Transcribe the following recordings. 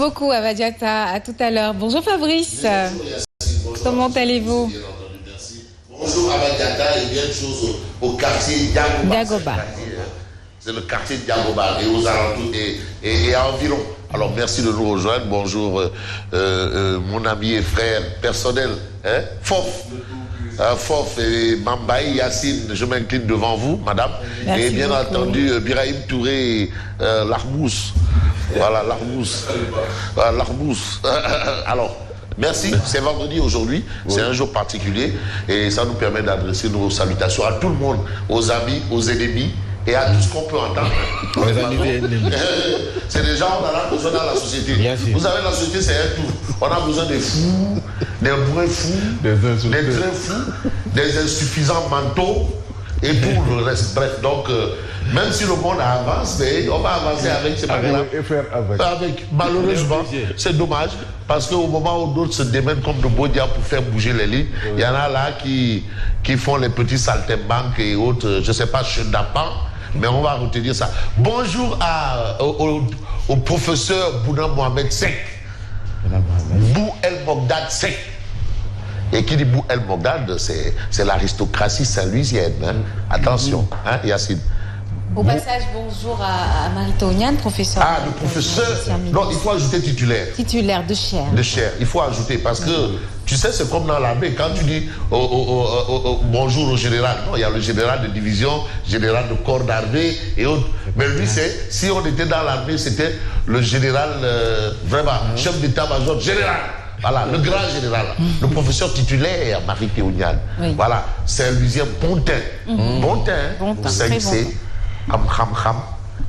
beaucoup, Avadiata. À tout à l'heure. Bonjour, Fabrice. Comment allez-vous? Bonjour, Avadiata, et bien de choses au quartier Diagoba. C'est le quartier Diagoba et aux alentours et environ. Alors, merci de nous rejoindre. Bonjour, mon ami et frère personnel, Fof. Fof et Mambaï Yassine, je m'incline devant vous, madame. Merci et bien beaucoup. entendu, Birahim Touré, l'Armous. Voilà, l'Armous. L'Armous. Alors, merci. C'est vendredi aujourd'hui. C'est un jour particulier. Et ça nous permet d'adresser nos salutations à tout le monde, aux amis, aux ennemis et à tout ce qu'on peut entendre. C'est des gens, on a besoin dans la société. Vous savez, la société, c'est un tout. On a besoin des fous, des bruns fous, des trains fous, des insuffisants mentaux et tout le reste. Bref, donc, même si le monde avance, mais on va avancer avec ces bagages-là. Malheureusement, c'est dommage, parce qu'au moment où d'autres se démènent comme de beaux diables pour faire bouger les lignes, il y en a là qui font les petits saltimbanques et autres, je ne sais pas, chenapan, mais on va retenir ça. Bonjour au professeur Bouna Mohamed Sek, Bou El Mogdad Sek. Et qui dit Bou El Mogdad, c'est l'aristocratie saint-louisienne. Attention, Yacine. Au passage, bonjour à Marie-Toniane, professeur. Ah, le professeur. Non, il faut ajouter titulaire. Titulaire de chair. De chair. Il faut ajouter parce que, tu sais, c'est comme dans l'armée. Quand tu dis bonjour au général, non, il y a le général de division, général de corps d'armée et autres. Mais lui, si on était dans l'armée, c'était le général, vraiment, chef d'état-major général. Voilà, le grand général, le professeur titulaire, Marie-Théoniane. Oui. Voilà, Saint-Louisien, Bontin. Bontin, c'est Am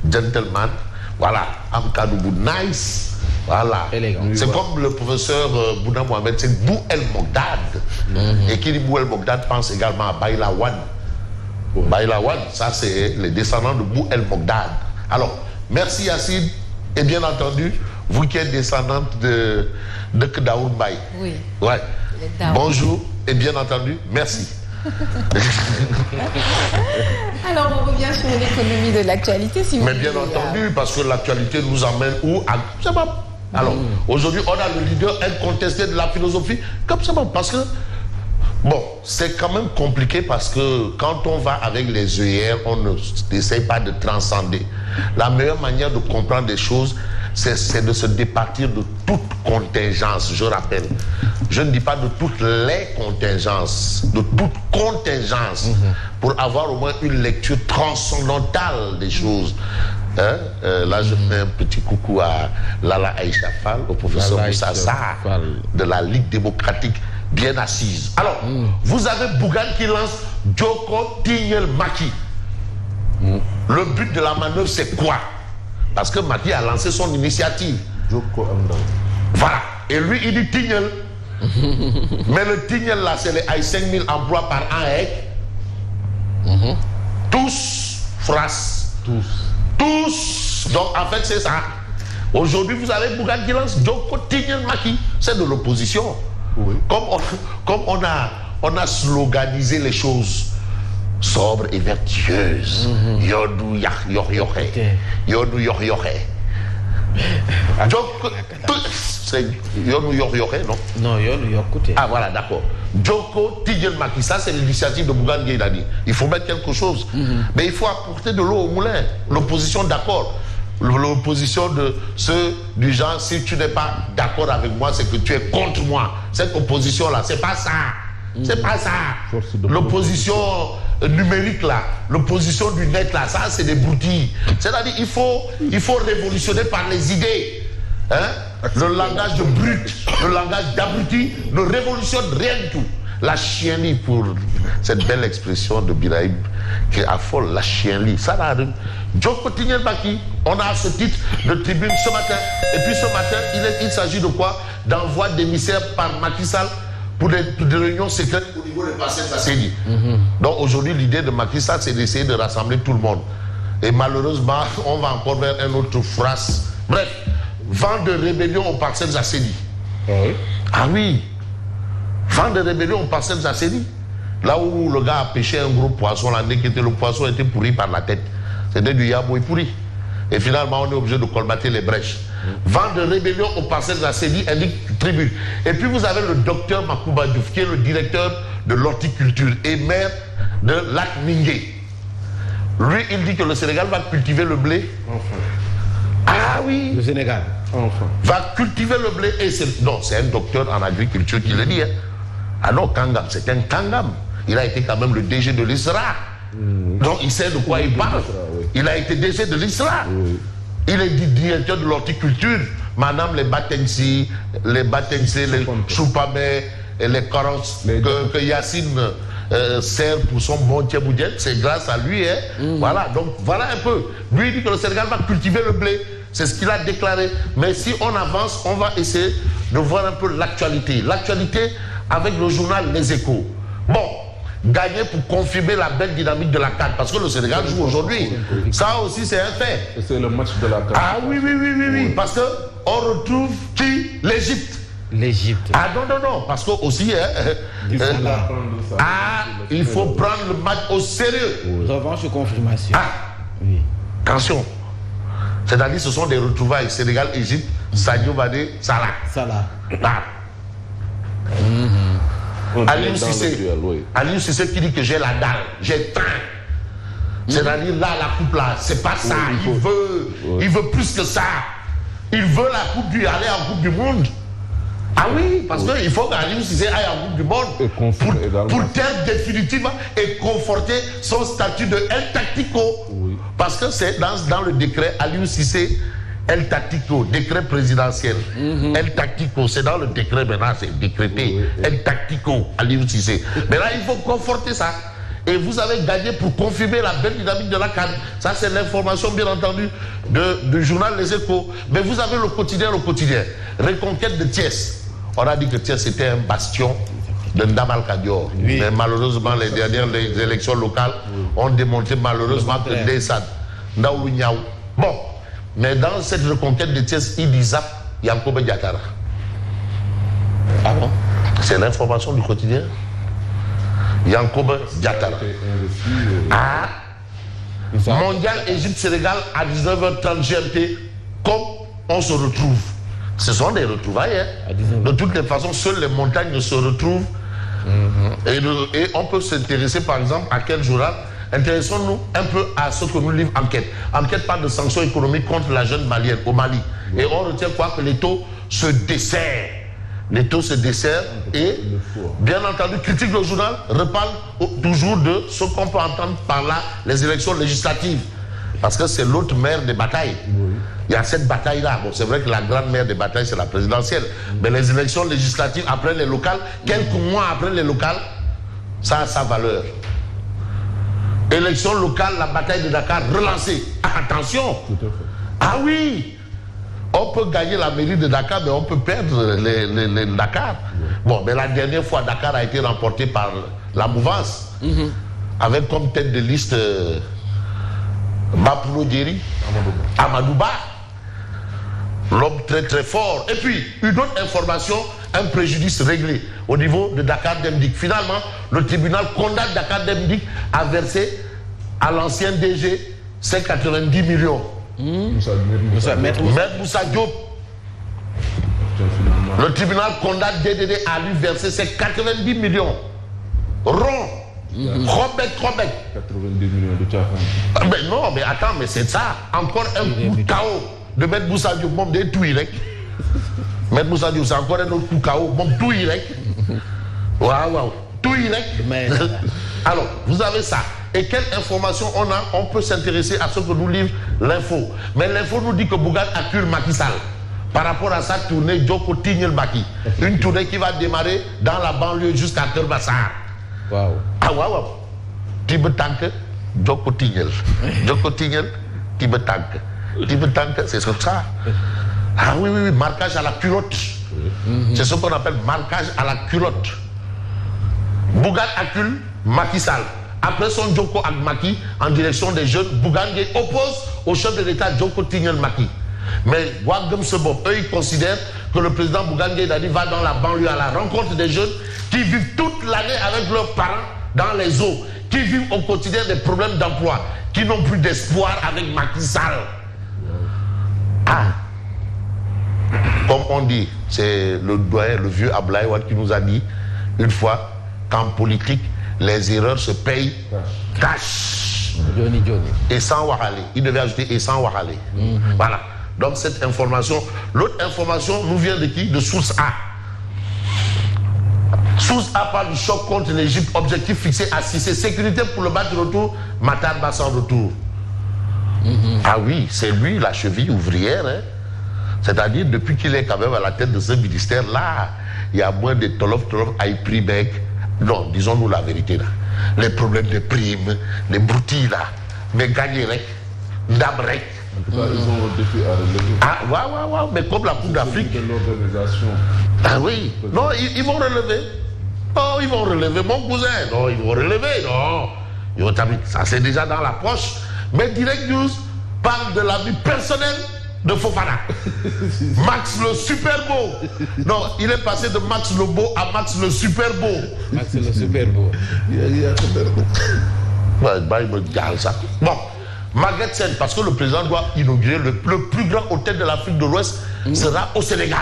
gentleman. Voilà, Am Kadoubou, nice. Voilà. C'est comme le professeur Bouna Mohamed, c'est Bou El Mogdad. Et qui dit Bou El Mogdad pense également à Baïlawan. Baïlawan, ça c'est les descendants de Bou El Mogdad. Alors, merci Yacine, et bien entendu, vous qui êtes descendante de Kdaoun Baye. Oui. Ouais. Bonjour, et bien entendu, merci. Alors, on revient sur l'économie de l'actualité, si vous voulez. Mais bien entendu, parce que l'actualité nous emmène où? C'est bon. Alors, aujourd'hui, on a le leader incontesté de la philosophie, comme ça, parce que, bon, c'est quand même compliqué parce que quand on va avec les œillères, on n'essaye pas de transcender. La meilleure manière de comprendre des choses, c'est de se départir de toute contingence, je rappelle. Je ne dis pas de toutes les contingences, de toute contingence, pour avoir au moins une lecture transcendantale des choses. Là, je fais un petit coucou à Lala Aïcha Fall, au professeur Moussa Sarr, de la Ligue démocratique, bien assise. Alors, vous avez Bougane qui lance Djoko Tignel Maki. Le but de la manœuvre, c'est quoi? Parce que Maki a lancé son initiative. Voilà. Et lui, il dit Tignel. Mais le Tignel, là, c'est les 5000 emplois par an. Tous, phrase. Tous. Donc, en fait, c'est ça. Aujourd'hui, vous avez Bougane qui lance Djoko Tignel Maki. C'est de l'opposition. Oui. Comme on a sloganisé les choses sobres et vertueuses. Yodou yohe. Yodou yohe. C'est Yodou yohe, non? Non, Yodou yohe. Ah voilà, d'accord. Djoko Tignel Maki, ça c'est l'initiative de Bougane Gueye Dani. Il faut mettre quelque chose. Mais il faut apporter de l'eau au moulin. L'opposition, d'accord. L'opposition de ceux du genre, si tu n'es pas d'accord avec moi, c'est que tu es contre moi. Cette opposition-là, c'est pas ça. C'est pas ça. L'opposition numérique là, l'opposition du net là, ça c'est des broutilles. C'est-à-dire il faut révolutionner par les idées. Le langage de brut, le langage d'abruti ne révolutionne rien du tout. La chienlit, pour cette belle expression de Birahim qui affole, la chienlit. Ça là, Djoko Tignel Maki, on a ce titre de tribune ce matin. Et puis ce matin, il s'agit de quoi? D'envoi d'émissaires par Macky Sall pour des réunions secrètes au niveau des passés Sassedi. Donc aujourd'hui, l'idée de Macky Sall, c'est d'essayer de rassembler tout le monde. Et malheureusement, on va encore vers un autre phrase. Bref, vent de rébellion aux parcelles Sassedi. Ah oui. Vent de rébellion aux parcelles Sassedi. Là où le gars a pêché un gros poisson, le poisson était pourri par la tête. C'était du yaboy pourri. Et finalement, on est obligé de colmater les brèches. Vent de rébellion au parcelles de la CEDI indique tribune. Et puis vous avez le docteur Makouba Diouf, qui est le directeur de l'horticulture et maire de Lac Mingué. Lui, il dit que le Sénégal va cultiver le blé. Enfin. Ah oui. Le Sénégal, enfin. Va cultiver le blé. Et non, c'est un docteur en agriculture qui le dit. Hein. Ah non, Kangam, c'est un Kangam. Il a été quand même le DG de l'ISRA. Donc il sait de quoi il parle. Il a été DG de l'ISRA. Il est directeur de l'horticulture. Madame les Batensi, les Choupamé et les carottes que Yacine sert pour son bon tchéboudienne, c'est grâce à lui. Hein. Voilà, donc voilà un peu. Lui il dit que le Sénégal va cultiver le blé. C'est ce qu'il a déclaré. Mais si on avance, on va essayer de voir un peu l'actualité. L'actualité avec le journal Les Échos. Bon, gagner pour confirmer la belle dynamique de la CAN. Parce que le Sénégal joue aujourd'hui. Ça aussi, c'est un fait. Et c'est le match de la CAN. Ah oui. Parce qu'on retrouve qui? L'Égypte. L'Égypte. Ah non. Parce que aussi, il faut prendre le match au sérieux. Revanche ou confirmation? Oui. Attention. C'est-à-dire ce sont des retrouvailles Sénégal-Égypte, Sadio Mané, Salah. Aliou Cissé qui dit que j'ai la dalle, j'ai train. C'est-à-dire là, la coupe là, c'est pas ça. Il veut plus que ça. Il veut la coupe aller en Coupe du Monde. Ah oui, parce qu'il faut qu'Aliou Cissé aille en Coupe du Monde pour taire définitivement et conforter son statut de El Tactico. Oui. Parce que c'est dans le décret Aliou Cissé El Tactico, décret présidentiel. El Tactico, c'est dans le décret maintenant, c'est décrété. El Tactico, Aliou Cissé. Mais là, il faut conforter ça. Et vous avez gagné pour confirmer la belle dynamique de la CAN. Ça, c'est l'information, bien entendu, du journal Les Échos. Mais vous avez le quotidien. Reconquête de Thiès. On a dit que Thiès était un bastion de Ndamal Kadior. Oui. Mais malheureusement, les dernières élections locales ont démontré malheureusement que Ndeysad, Ndaoulou Niaou. Bon, mais dans cette reconquête de Thiès, il dit Zap Yankoba Diatara. Ah bon? C'est l'information du quotidien. Yankoba Diatara. Mondial Égypte-Sénégal à 19h30 GMT, comme on se retrouve. Ce sont des retrouvailles. Hein. De toutes les façons, seules les montagnes se retrouvent. Et on peut s'intéresser, par exemple, à quel journal? Intéressons-nous un peu à ce que nous livre Enquête. Enquête parle de sanctions économiques contre la jeune malienne au Mali. Et on retient quoi? Que les taux se desserrent. Les taux se desserrent et, bien entendu, critique le journal, reparle toujours de ce qu'on peut entendre par là, les élections législatives. Parce que c'est l'autre mère des batailles. Oui. Il y a cette bataille-là. Bon, c'est vrai que la grande mère des batailles, c'est la présidentielle. Mais les élections législatives, après les locales, quelques mois après les locales, ça a sa valeur. Élection locale, la bataille de Dakar relancée. Attention! Ah oui! On peut gagner la mairie de Dakar, mais on peut perdre les Dakar. Bon, mais la dernière fois, Dakar a été remporté par la mouvance, avec comme tête de liste Bapoulo Djeri, Amadouba, l'homme très très fort. Et puis, une autre information, un préjudice réglé au niveau de Dakar Demdik. Finalement, le tribunal condamne Dakar Demdik à verser à l'ancien DG 590 millions. Maître Moussa Diop. Le tribunal condamne DDD à lui verser ses 90 millions. Rond. Robert. 90 millions de tchafan. Mais non, mais attends, mais c'est ça. Encore un coup KO de Maître Moussa Diop. Mon des touilles. Maître Moussa Diop, c'est encore un autre coup KO. Mon touilles. Waouh. Touilles. Alors, vous avez ça. Et quelle information on a? On peut s'intéresser à ce que nous livre l'info. Mais l'info nous dit que Bougane accuse Macky Sall par rapport à sa tournée Djoko Tignel Baki. Une tournée qui va démarrer dans la banlieue jusqu'à Kerbassar. Waouh. Ah waouh. Tibetank, Djoko Tignel. Djoko Tignel, Tibetank. Tibetank, c'est ça. Ah oui, marquage à la culotte. C'est ce qu'on appelle marquage à la culotte. Bougane accuse Macky Sall. Après son Djoko avec Macky en direction des jeunes, Bougane oppose au chef de l'État Djoko Tignel Macky. Mais Wagum Sebob, eux, ils considèrent que le président Bougane Dadi va dans la banlieue à la rencontre des jeunes qui vivent toute l'année avec leurs parents dans les eaux, qui vivent au quotidien des problèmes d'emploi, qui n'ont plus d'espoir avec Macky Sall. Ah, comme on dit, c'est le doyen, le vieux Ablaye Wade qui nous a dit une fois qu'en politique, les erreurs se payent cash. Johnny. Et sans Wahale. Il devait ajouter et sans Wahale. Voilà. Donc cette information, l'autre information nous vient de qui? De Source A. Source A parle du choc contre l'Égypte, objectif fixé à 6. Sécurité pour le match de retour, Matar Ba sans retour. Ah oui, c'est lui la cheville ouvrière. Hein? C'est-à-dire, depuis qu'il est quand même à la tête de ce ministère-là, il y a moins de tolof à Ipribek. Non, disons-nous la vérité là. Les problèmes de primes, les broutilles là, mais gagner rek, d'abrek. En tout cas, ils ont un défi à relever. Ah, ouais, mais comme la Coupe d'Afrique. De l'organisation. Ah oui, non, ils vont relever. Oh, ils vont relever, mon cousin. Non, ils vont relever, non. Ça, c'est déjà dans la poche. Mais Direct News parle de la vie personnelle de Fofana. Max le super beau. Non, il est passé de Max le beau à Max le super beau. Max le super beau. Bon, Maguette Sène, parce que le président doit inaugurer le plus grand hôtel de l'Afrique de l'Ouest, sera au Sénégal.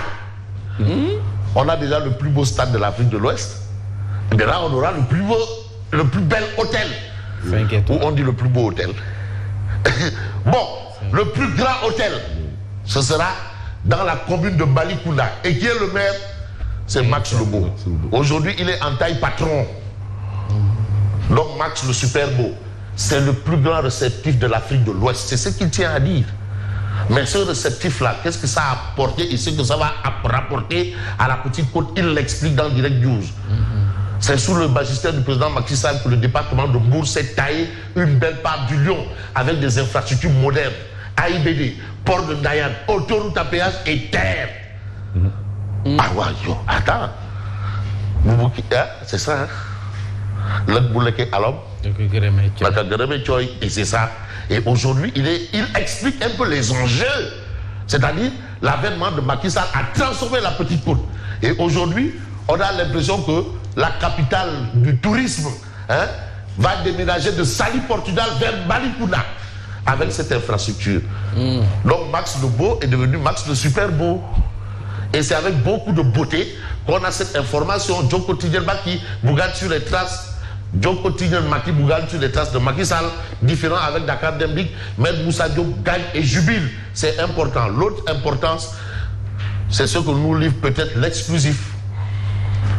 On a déjà le plus beau stade de l'Afrique de l'Ouest. Et bien là, on aura le plus bel hôtel. Où on dit le plus beau hôtel. Bon, le plus grand hôtel, ce sera dans la commune de Balikounda. Et qui est le maire? C'est Max Lebeau. Aujourd'hui, il est en taille patron. Donc Max le super beau, c'est le plus grand réceptif de l'Afrique de l'Ouest. C'est ce qu'il tient à dire. Mais ce réceptif-là, qu'est-ce que ça a apporté et ce que ça va rapporter à la petite côte, il l'explique dans Direct News. C'est sous le magistère du président Macky Sall que le département de Mbour s'est taillé une belle part du lion avec des infrastructures modernes, AIBD, port de Dayan, autoroute à péage et terre. Ah ouais, yo, attends. C'est ça, hein? Et c'est ça. Et aujourd'hui, il explique un peu les enjeux. C'est-à-dire, l'avènement de Macky Sall a transformé la petite côte. Et aujourd'hui, on a l'impression que la capitale du tourisme va déménager de Saly Portudal vers Balikounda avec cette infrastructure. Donc Max le beau est devenu Max le super beau. Et c'est avec beaucoup de beauté qu'on a cette information. John Quotidien Maki Bougan sur les traces. John Quotidien Maki Bougan sur les traces de Macky Sall, différent avec Dakar Demlik. Maître Moussa Diop gagne et jubile. C'est important. L'autre importance, c'est ce que nous livre peut-être l'exclusif.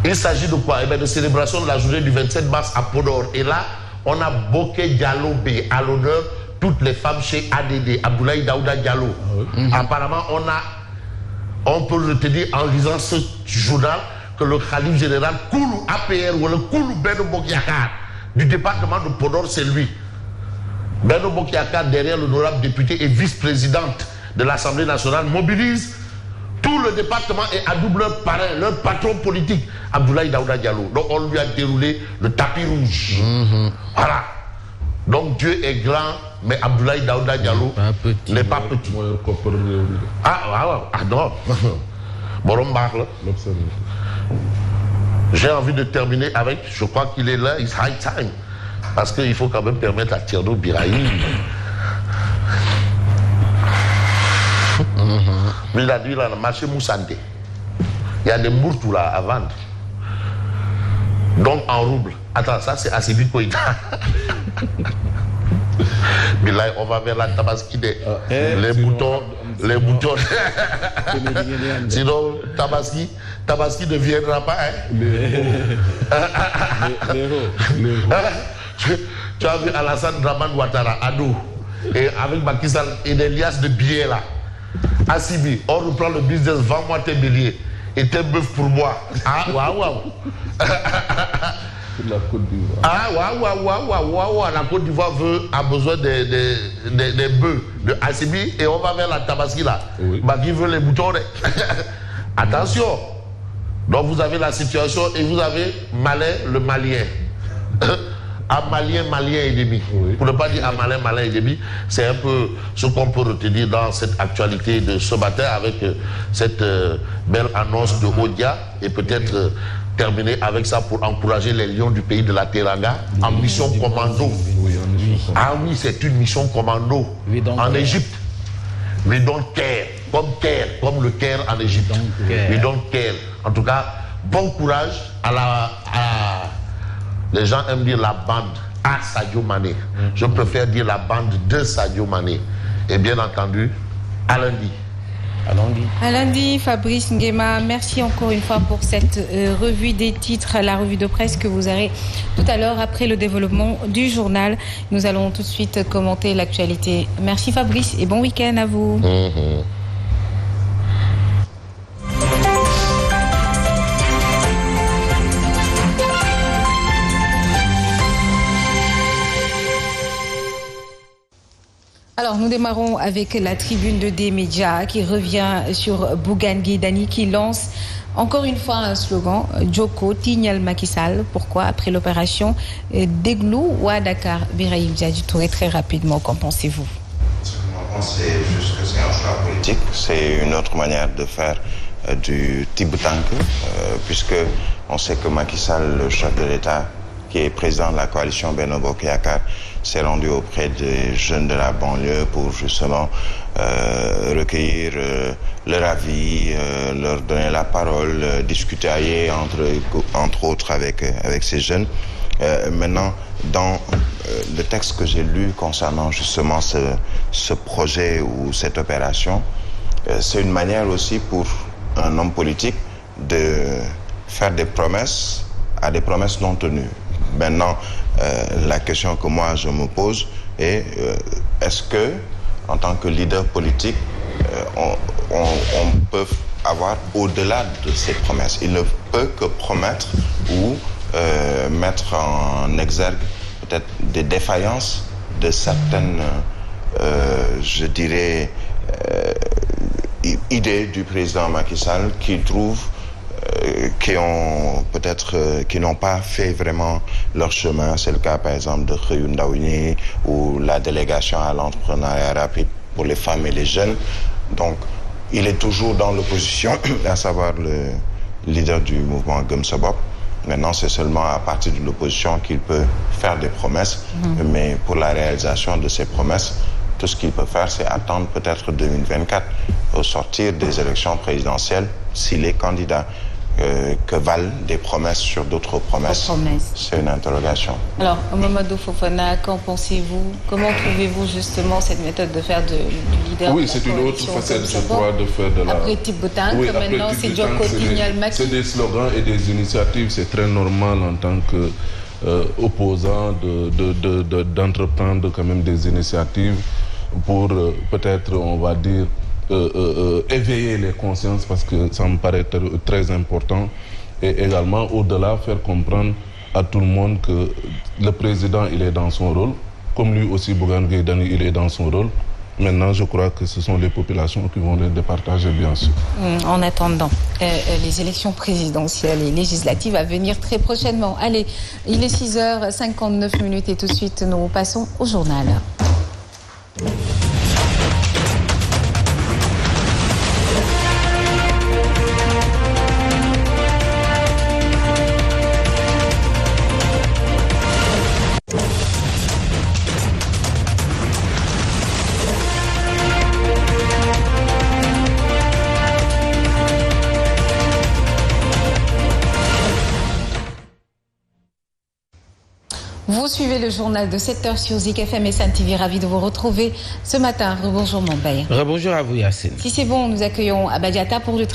Il s'agit de quoi? Eh bien, de célébration de la journée du 27 mars à Podor. Et là, on a Boké Diallo B à l'honneur, toutes les femmes chez ADD, Abdoulaye Daouda Diallo. Apparemment, on peut retenir en lisant ce journal que le khalife général Koulou APR ou le Koulou Beno Bokyakar du département de Podor, c'est lui. Beno Bokyakar, derrière l'honorable député et vice-présidente de l'Assemblée nationale, mobilise tout le département et à double leur parrain, leur patron politique, Abdoulaye Daouda Diallo. Donc on lui a déroulé le tapis rouge. Voilà. Donc Dieu est grand, mais Abdoulaye Daouda Diallo n'est pas petit. Ah non. J'ai envie de terminer avec, je crois qu'il est là, it's high time. Parce qu'il faut quand même permettre à Thierno Birahi. Il a dit là, le marché Moussante, il y a des mourtous là à vendre. Donc en rouble. Attends, ça c'est assez vite Koïta. Mais là, on va vers la Tabaski, les boutons. Sinon, Tabaski ne viendra pas. Tu as vu Alassane Draman Ouattara, Adou, et avec Macky Sall et des liasses de billets là. Asibi, on reprend le business, vends-moi tes béliers et tes bœufs pour moi. Ah, waouh. La Côte d'Ivoire. Ah, waouh. La Côte d'Ivoire a besoin des bœufs de Asibi et on va vers la Tabaski là. Oui. Bah, qui veut les boutons. Attention. Donc vous avez la situation et vous avez Malin le Malien. À Malien et demi. Oui. Pour ne pas dire à Malin et demi, c'est un peu ce qu'on peut retenir dans cette actualité de ce matin avec cette belle annonce de Odia et peut-être terminer avec ça pour encourager les lions du pays de la Teranga en mission commando. Ah oui, c'est une mission commando en Égypte. We don't care. comme Caire, comme le Caire en Égypte. Et donc Caire. En tout cas, bon courage les gens aiment dire la bande à Sadio Mané. Je préfère dire la bande de Sadio Mané. Et bien entendu, à lundi. À lundi, Fabrice Nguema, merci encore une fois pour cette revue des titres, la revue de presse que vous aurez tout à l'heure après le développement du journal. Nous allons tout de suite commenter l'actualité. Merci Fabrice et bon week-end à vous. Alors, nous démarrons avec la tribune de D-Média qui revient sur Bougane Gueye Dany qui lance encore une fois un slogan, Joko Tignal Macky Sall. Pourquoi? Après l'opération d'Aiglou ou à Dakar, Birahim Diadji Touré, très rapidement, qu'en pensez-vous? C'est juste que c'est un choix politique, c'est une autre manière de faire du Tibutank, puisque on sait que Macky Sall, le chef de l'État, qui est président de la coalition Benno Bokk Yakaar, s'est rendu auprès des jeunes de la banlieue pour justement recueillir leur avis, leur donner la parole, discuter entre autres avec ces jeunes. Maintenant, dans le texte que j'ai lu concernant justement ce projet ou cette opération, c'est une manière aussi pour un homme politique de faire des promesses à des promesses non tenues. Maintenant, la question que moi je me pose est est-ce que, en tant que leader politique, on peut avoir au-delà de ces promesses? Il ne peut que promettre ou mettre en exergue peut-être des défaillances de certaines, je dirais, idées du président Macky Sall qu'il trouve qui n'ont pas fait vraiment leur chemin. C'est le cas par exemple de Xëyu Ndaw ñi ou la délégation à l'entrepreneuriat rapide pour les femmes et les jeunes. Donc il est toujours dans l'opposition, à savoir le leader du mouvement Gëm Sa Bopp. Maintenant, c'est seulement à partir de l'opposition qu'il peut faire des promesses. Mais pour la réalisation de ces promesses, tout ce qu'il peut faire, c'est attendre peut-être 2024 au sortir des élections présidentielles s'il est candidat. Que valent des promesses sur d'autres promesses? C'est une interrogation. Alors, Mamadou Fofana, qu'en pensez-vous? Comment trouvez-vous justement cette méthode de faire du leader? Oui, c'est une autre facette, je crois, de faire de la... Après Tibutank, maintenant c'est Joko Tignal Macky. C'est des slogans et des initiatives, c'est très normal en tant qu'opposant d'entreprendre quand même des initiatives pour peut-être, on va dire, éveiller les consciences, parce que ça me paraît très important, et également au-delà faire comprendre à tout le monde que le président il est dans son rôle, comme lui aussi Bougane Gueye Dany il est dans son rôle. Maintenant je crois que ce sont les populations qui vont les départager bien sûr. En attendant les élections présidentielles et législatives à venir très prochainement. Allez, il est 6h59 et tout de suite nous passons au journal. Vous suivez le journal de 7h sur Zik FM et Sen TV. Ravi de vous retrouver ce matin. Rebonjour Montbert. Rebonjour à vous Yacine. Si c'est bon, nous accueillons Abadiata pour le